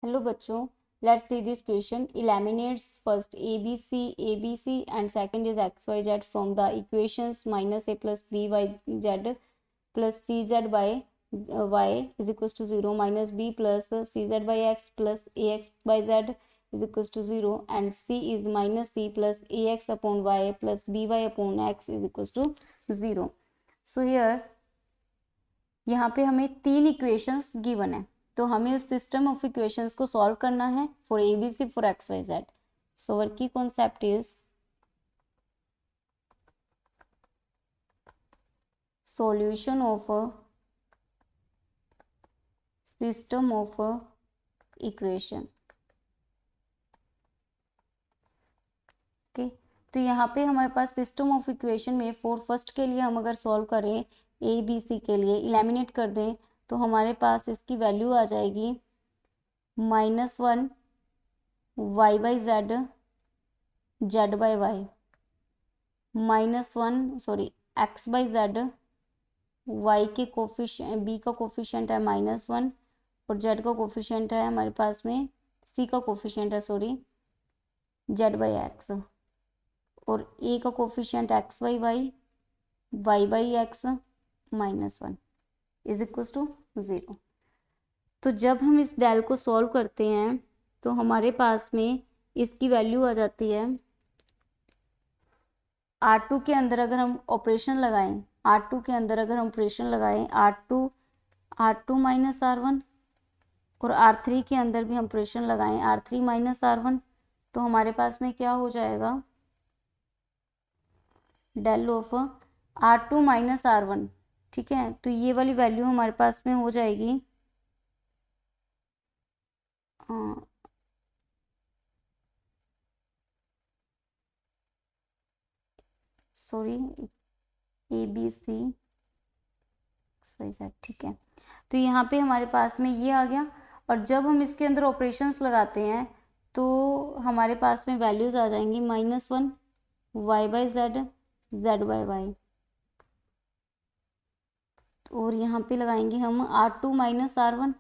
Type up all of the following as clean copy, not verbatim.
Hello बच्चों, let's see this question. Eliminates first ABC and second is XYZ from the equations minus A plus BYZ plus CZ by Y is equals to 0 minus B plus CZ by X plus AX by Z is equals to 0 and C is minus C plus AX upon Y plus BY upon X is equals to 0. So here यहाँ पे हमें 3 equations given है, तो हमें उस system of equations को solve करना है फॉर ABC फॉर XYZ. सो अवर की concept is solution of system of equation. Okay, तो यहाँ पे हमारे पास सिस्टम ऑफ इक्वेशन में फॉर फर्स्ट के लिए हम अगर सॉल्व करें ABC के लिए इलेमिनेट कर दें तो हमारे पास इसकी वैल्यू आ जाएगी -1 y by z z by y, -1 x by z y के कोफिशिएंट b का कोफिशिएंट है -1 और z का कोफिशिएंट है हमारे पास में c का कोफिशिएंट है z बाई एक्स और a का coefficient x by y y by x -1 is equals to 0. तो जब हम इस डेल को सॉल्व करते हैं तो हमारे पास में इसकी वैल्यू आ जाती है R2 के अंदर अगर हम ऑपरेशन लगाएं, R2 के अंदर अगर हम ऑपरेशन लगाएं R2 माइनस R1 और R3 के अंदर भी हम ऑपरेशन लगाएं R3 माइनस R1, तो हमारे पास में क्या हो जाएगा del of R2 minus R1. ठीक है, तो ये वाली वैल्यू हमारे पास में हो जाएगी ABC XYZ. ठीक है, तो यहाँ पे हमारे पास में ये आ गया और जब हम इसके अंदर ऑपरेशंस लगाते हैं तो हमारे पास में वैल्यूज आ जाएंगी -1 y by z z by y और यहाँ पे लगाएंगे हम R2 माइनस R1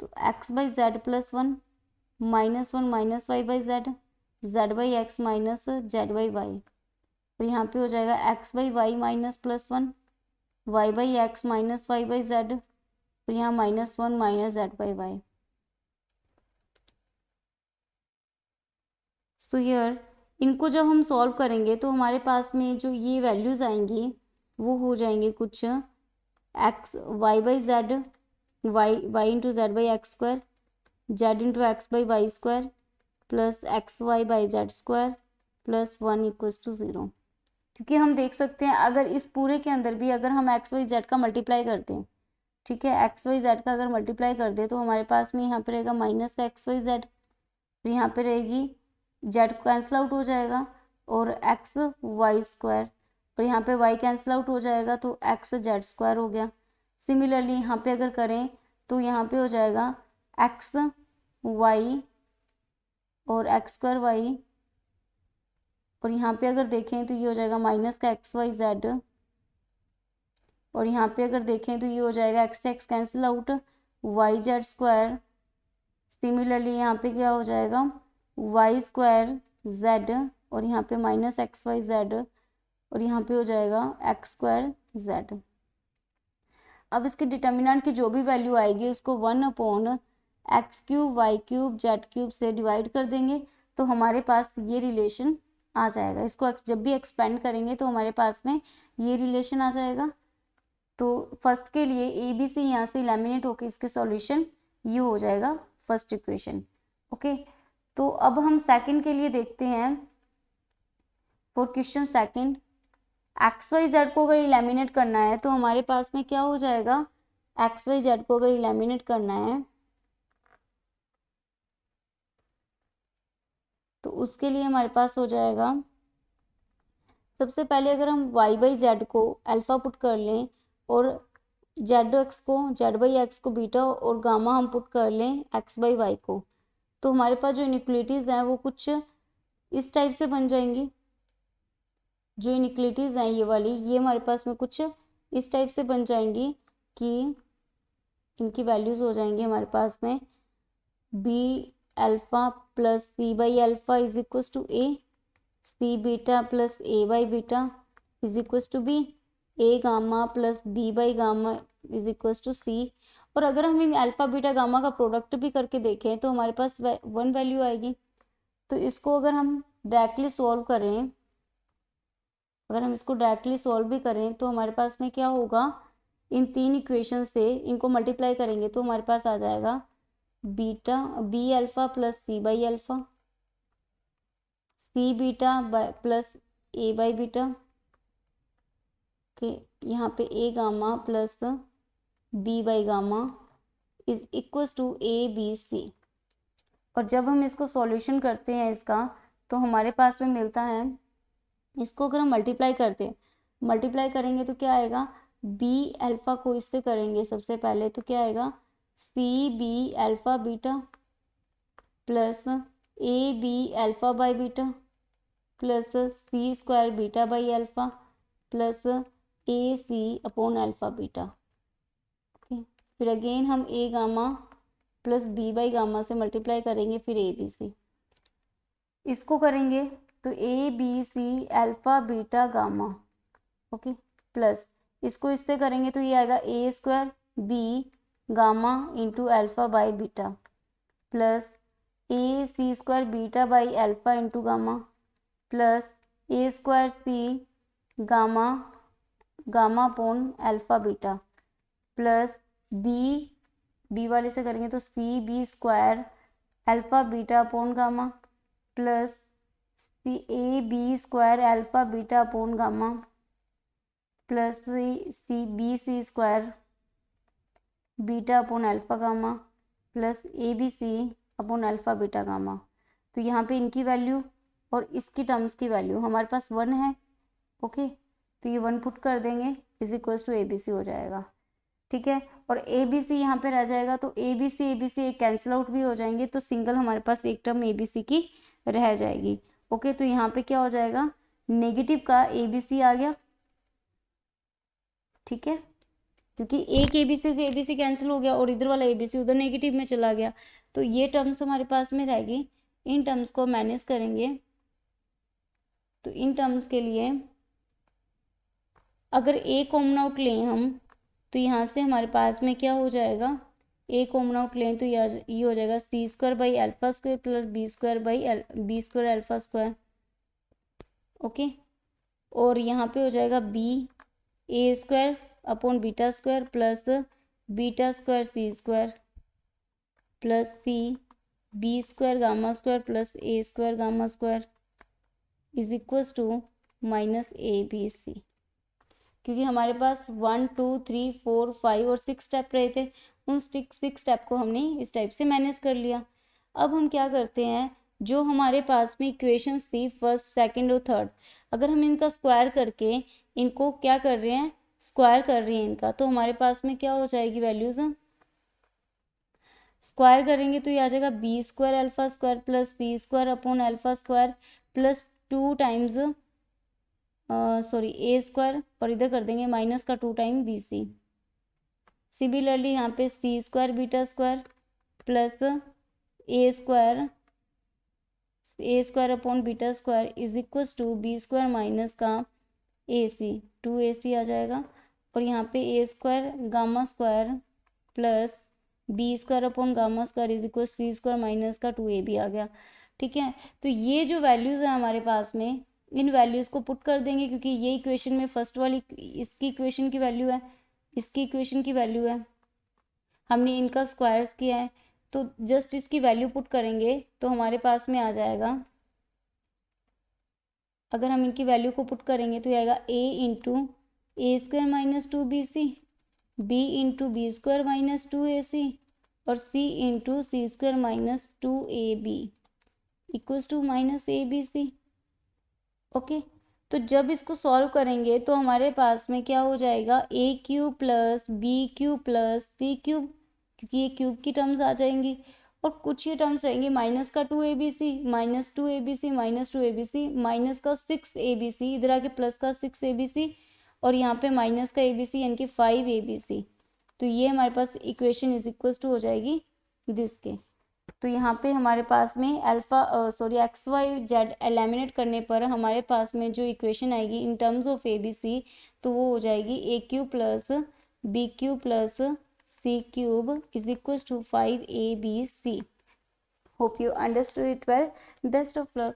तो x by z plus 1 -1 minus y by z z by x minus z by y और यहाँ पे हो जाएगा x by y minus +1 y by x minus y by z और यहाँ -1 minus z by y. So here इनको जब हम सॉल्व करेंगे तो हमारे पास में जो ये वैल्यूज आएंगी वो हो जाएंगे कुछ x y by z y into z by x square z into x by y square plus x y by z square plus 1 equals to 0. क्योंकि हम देख सकते हैं अगर इस पूरे के अंदर भी अगर हम एक्स वाई जेड का मल्टीप्लाई करते हैं, ठीक है, एक्स वाई जेड का अगर मल्टीप्लाई कर दे तो हमारे पास में यहाँ पे रहेगा माइनस एक्स वाई जेड और यहाँ पे रहेगी जेड कैंसिल आउट हो जाएगा और एक्स वाई स्क्वायर और यहाँ पे y कैंसिल आउट हो जाएगा तो x जेड स्क्वायर हो गया. सिमिलरली यहाँ पे अगर करें तो यहाँ पे हो जाएगा x y और x स्क्वायर y और यहाँ पे अगर देखें तो ये हो जाएगा माइनस का एक्स वाई जेड और यहाँ पे अगर देखें तो ये हो जाएगा x cancel out y Z square. Similarly यहाँ पे क्या हो जाएगा y स्क्वायर z और यहाँ पे माइनस एक्स वाई जेड और यहाँ पे हो जाएगा एक्स स्क्वायर जेड. अब इसके डिटर्मिनेंट की जो भी वैल्यू आएगी उसको 1/x³ y³ z³ से डिवाइड कर देंगे तो हमारे पास ये रिलेशन आ जाएगा. इसको जब भी एक्सपेंड करेंगे तो हमारे पास में ये रिलेशन आ जाएगा. तो फर्स्ट के लिए ABC यहाँ से इलेमिनेट होकर इसके सॉल्यूशन ये हो जाएगा फर्स्ट इक्वेशन. ओके, तो अब हम सेकंड के लिए देखते हैं. For question second x y z को अगर इलेमिनेट करना है तो हमारे पास में क्या हो जाएगा, एक्स वाई जेड को अगर इलेमिनेट करना है तो उसके लिए हमारे पास हो जाएगा सबसे पहले अगर हम y बाई जेड को अल्फा पुट कर लें और जेड एक्स को जेड बाई एक्स को बीटा और गामा हम पुट कर लें एक्स बाई वाई को, तो हमारे पास जो इनइक्वलिटीज़ हैं वो कुछ इस टाइप से बन जाएंगी. जो इनइक्वलिटीज़ हैं ये वाली ये हमारे पास में कुछ इस टाइप से बन जाएंगी कि इनकी वैल्यूज़ हो जाएंगी हमारे पास में B alpha plus C by alpha is equals to A, C beta plus A by beta is equals to B, A gamma plus B by gamma is equals to C. और अगर हम इन alpha beta gamma का product भी करके देखें तो हमारे पास 1 वैल्यू आएगी। तो इसको अगर हम डायरेक्टली सॉल्व करें, अगर हम इसको डायरेक्टली सॉल्व भी करें तो हमारे पास में क्या होगा, इन 3 इक्वेशन से इनको मल्टीप्लाई करेंगे तो हमारे पास आ जाएगा beta B alpha plus C by alpha, C beta plus A by beta के, यहाँ पे A gamma plus B by gamma is equals to A B C. और जब हम इसको सॉल्यूशन करते हैं इसका तो हमारे पास में मिलता है, इसको अगर हम मल्टीप्लाई करते हैं, मल्टीप्लाई करेंगे तो क्या आएगा, बी अल्फ़ा को इससे करेंगे सबसे पहले तो क्या आएगा, C B alpha beta plus A B alpha by beta plus C square beta by alpha plus A C upon alpha beta. Okay, फिर अगेन हम A gamma plus B by gamma से मल्टीप्लाई करेंगे, फिर A B C, इसको करेंगे तो A B C alpha beta gamma, okay, plus इसको इससे करेंगे तो ये आएगा A square B gamma into alpha by beta plus A C square beta by alpha into gamma plus A square c gamma gamma upon alpha beta plus b वाले से करेंगे तो c B square alpha beta upon gamma plus c a b square alpha beta upon gamma plus C b c square beta upon alpha gamma plus A B c upon alpha beta gamma. तो यहाँ पे इनकी value और इसकी terms की value हमारे पास 1 है। Okay, तो ये 1 पुट कर देंगे is equals to A B c हो जाएगा। ठीक है, और ए बी सी यहाँ पे रह जाएगा तो ए बी सी एक कैंसिल आउट भी हो जाएंगे तो सिंगल हमारे पास एक टर्म ए बी सी की रह जाएगी। ओके, तो यहाँ पे क्या हो जाएगा, नेगेटिव का ए बी सी आ गया। ठीक है, क्योंकि एक ए बी सी से ए बी सी कैंसिल हो गया और इधर वाला ए बी सी उधर नेगेटिव में चला गया, तो ये टर्म्स हमारे पास में रहेगी। इन टर्म्स को मैनेज करेंगे तो इन टर्म्स के लिए अगर ए कॉमन आउट लें हम तो यहाँ से हमारे पास में क्या हो जाएगा, ए कॉमन आउट लें तो ये हो जाएगा C square by alpha square plus B square by B square alpha square. Okay, और यहाँ पे हो जाएगा B A square upon beta square plus beta square C square plus C B square gamma square plus A square gamma square is equals to minus A B C. क्योंकि हमारे पास 1 2 3 4 5 और 6 step रहे थे, उन 6 स्टेप को हमने इस type से मैनेज कर लिया। अब हम क्या करते हैं, जो हमारे पास में इक्वेशंस थी फर्स्ट सेकंड और थर्ड, अगर हम इनका स्क्वायर करके इनको क्या कर रहे हैं, स्क्वायर कर रहे हैं इनका, तो हमारे पास में क्या हो जाएगी वैल्यूज, स्क्वायर करेंगे तो ये आ जाएगा B square alpha square plus C square upon alpha square plus 2 times A square और इधर कर देंगे माइनस का 2 टाइम बी सी। सिमिलरली यहाँ पे C square beta square plus A square upon beta square is equals to B square minus का A C, 2ac आ जाएगा। और यहाँ पे A square gamma square plus B square upon gamma square is equal C square minus का 2ab आ गया। ठीक है, तो ये जो वैल्यूज़ है हमारे पास में, इन वैल्यूज़ को पुट कर देंगे क्योंकि ये इक्वेशन में फर्स्ट वाली इसकी इक्वेशन की वैल्यू है, इसकी इक्वेशन की वैल्यू है, हमने इनका स्क्वायर्स किया है, तो जस्ट इसकी वैल्यू पुट करेंगे तो हमारे पास में आ जाएगा, अगर हम इनकी वैल्यू को पुट करेंगे तो ये आएगा a into a square minus 2bc, b into b square minus 2ac और c into c square minus 2ab equals to minus abc। Okay, तो जब इसको सॉल्व करेंगे तो हमारे पास में क्या हो जाएगा, A cube plus B cube plus C cube, क्योंकि ये क्यूब की टर्म्स आ जाएंगी, और कुछ ये टर्म्स रहेंगे माइनस का 2abc minus 2abc minus 2abc minus का 6abc, इधर आके प्लस का 6abc और यहाँ पे माइनस का abc यानी कि 5abc। तो ये हमारे पास इक्वेशन इज इक्वल्स टू हो जाएगी दिस के। तो यहाँ पे हमारे पास में एक्स वाई जेड एलिमिनेट करने पर हमारे पास में जो इक्वेशन आएगी in terms of A B C, तो वो हो जाएगी A cube plus B cube plus C cube is equal to 5 AB C. Hope you understood it well. Best of luck.